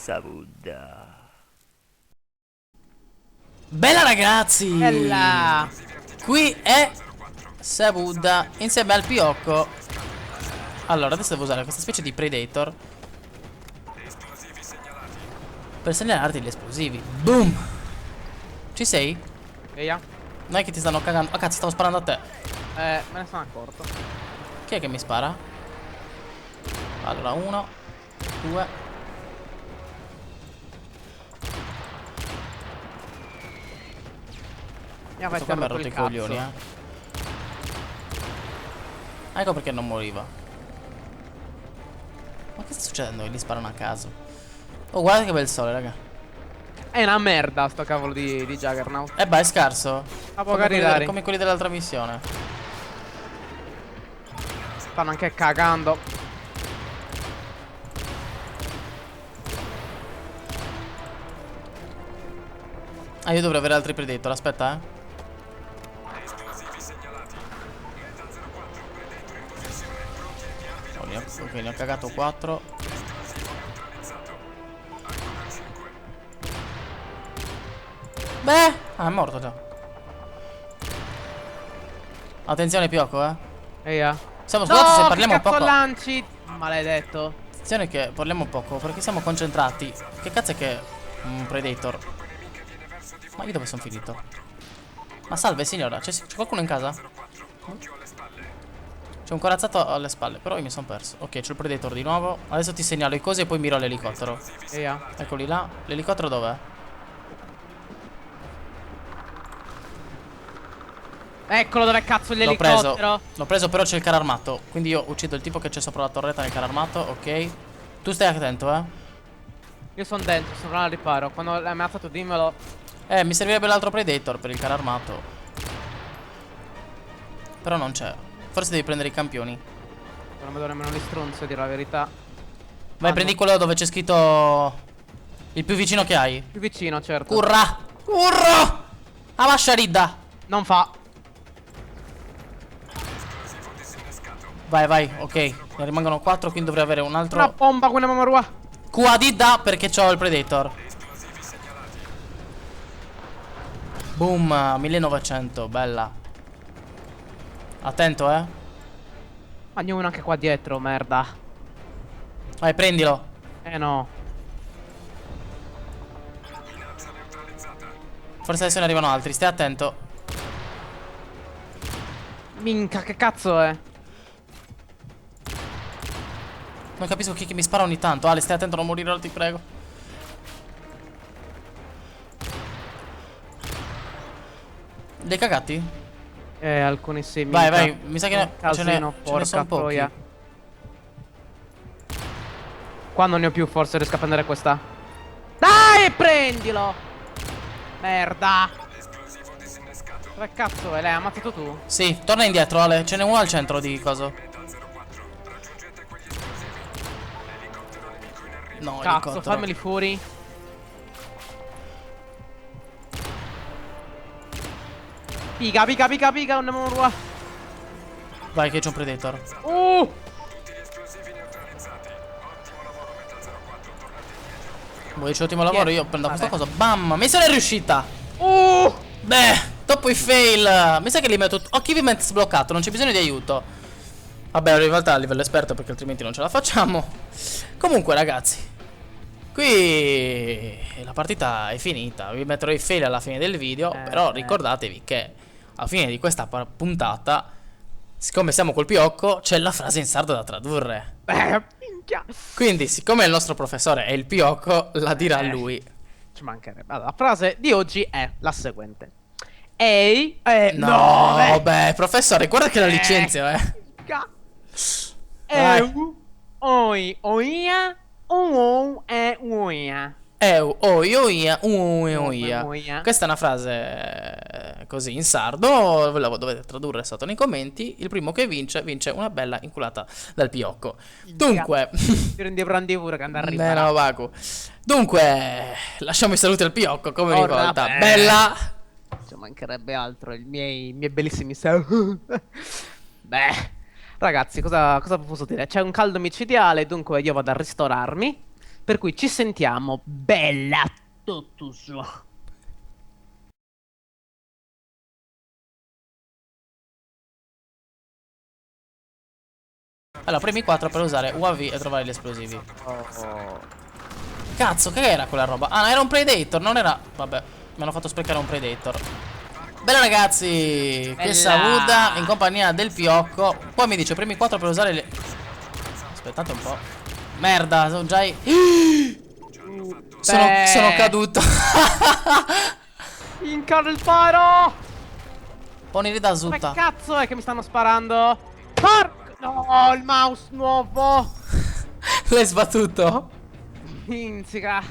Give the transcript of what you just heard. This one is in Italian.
Sabuda. Bella ragazzi! Bella! Qui è Sabuda insieme al Piocco. Allora adesso devo usare questa specie di Predator per segnalarti gli esplosivi. Boom! Ci sei? Via. Non è che ti stanno cagando. Ah cazzo, stavo sparando a te. Me ne sono accorto. Chi è che mi spara? Allora, 1, 2. Mi ha Questo qua mi ha rotto i coglioni, Ecco perché non moriva. Ma che sta succedendo? Che gli sparano a caso. Oh, guarda che bel sole, raga. È una merda sto cavolo di Juggernaut. Beh, è scarso. A poco arrivare. Come quelli dell'altra missione. Stanno anche cagando. Ah, io dovrei avere altri Predator, aspetta, Ok, ne ho cagato 4. Beh, è morto già. Attenzione Piocco, Via. Siamo scusati se parliamo che cazzo poco. lanci? Maledetto. Attenzione che parliamo poco perché siamo concentrati. Che cazzo è che un Predator? Ma io dove sono finito? Ma salve signora, c'è qualcuno in casa? C'è un corazzato alle spalle, però io mi sono perso. Ok, c'è il Predator di nuovo. Adesso ti segnalo i cosi e poi miro l'elicottero. Via. Eccoli là. L'elicottero dov'è? Eccolo dove cazzo L'ho preso. l'elicottero. L'ho preso, però c'è il carro armato. Quindi io uccido il tipo che c'è sopra la torretta nel carro armato. Ok. Tu stai attento, Io sono dentro, sono al riparo. Quando l'hai ammazzato dimmelo. Mi servirebbe l'altro Predator per il carro armato. Però non c'è. Forse devi prendere i campioni. Non vedo nemmeno gli stronzi, a dire la verità. Vai, prendi quello dove c'è scritto il più vicino che hai. Più vicino, certo. Curra! Curro! Amascia ridda! Non fa. Vai, vai, ok. Ne rimangono 4, quindi dovrei avere un Una altro. bomba quella mamarua. QA di da perché c'ho il Predator. Boom, 1900, bella. Attento, Ma ne ho uno anche qua dietro, merda. Vai, prendilo. No. Forse adesso ne arrivano altri, stai attento. Minca, che cazzo è? Non capisco chi che mi spara ogni tanto. Ale, stai attento a non morire, ti prego. Li hai cagati? Alcuni sì. Vai, minca. vai, mi sa che ce ne Casino, porca sono pochi. troia. Qua non ne ho più, forse riesco a prendere questa. Dai, prendilo! Merda! Dove cazzo è? L'hai ammazzato tu? Sì, torna indietro, Ale. Ce n'è uno al centro di coso. No, Cazzo, elicottero. fammeli fuori. Piga, piga, piga, piga, un qua. Vai, che c'è un Predator. Vuoi dici ottimo lavoro? Io prendo questa cosa. Bam! Mi sono riuscita! Beh, dopo i fail. Mi sa che li metto. Achievement sbloccato, non c'è bisogno di aiuto. Vabbè, in realtà a livello esperto perché altrimenti non ce la facciamo. Comunque ragazzi, qui la partita è finita. Vi metterò i fail alla fine del video. Però ricordatevi che alla fine di questa puntata, siccome siamo col Piocco, c'è la frase in sardo da tradurre. Minchia. Quindi siccome il nostro professore è il Piocco, la dirà lui. Ci mancherebbe. Allora, la frase di oggi è la seguente. Ehi, No, beh, professore, guarda che la licenzio, Vai. Oi, oia, uia. Oia. Questa è una frase così in sardo. Ve la dovete tradurre sotto nei commenti. Il primo che vince una bella inculata dal Piocco. Dunque, Ti rendi brandi pure che andare a riparare. no, Vacu. Dunque, lasciamo i saluti al Piocco come ogni volta. beh. Bella. Ci mancherebbe altro. I miei bellissimi Beh, ragazzi, cosa posso dire? C'è un caldo micidiale, dunque io vado a ristorarmi. Per cui ci sentiamo. Bella Totus. Allora, premi 4 per usare UAV e trovare gli esplosivi. Cazzo, che era quella roba? Ah, no, era un Predator, non era... Vabbè, mi hanno fatto sprecare un Predator. Bella ragazzi, che saluta in compagnia del Piocco. Poi mi dice premi 4 per usare le... Aspettate un po'. Merda, sono già... Sono caduto. Incarno il faro. Poni da Che zutta. cazzo è che mi stanno sparando? Porco... No, il mouse nuovo. L'hai sbattuto? Minzica.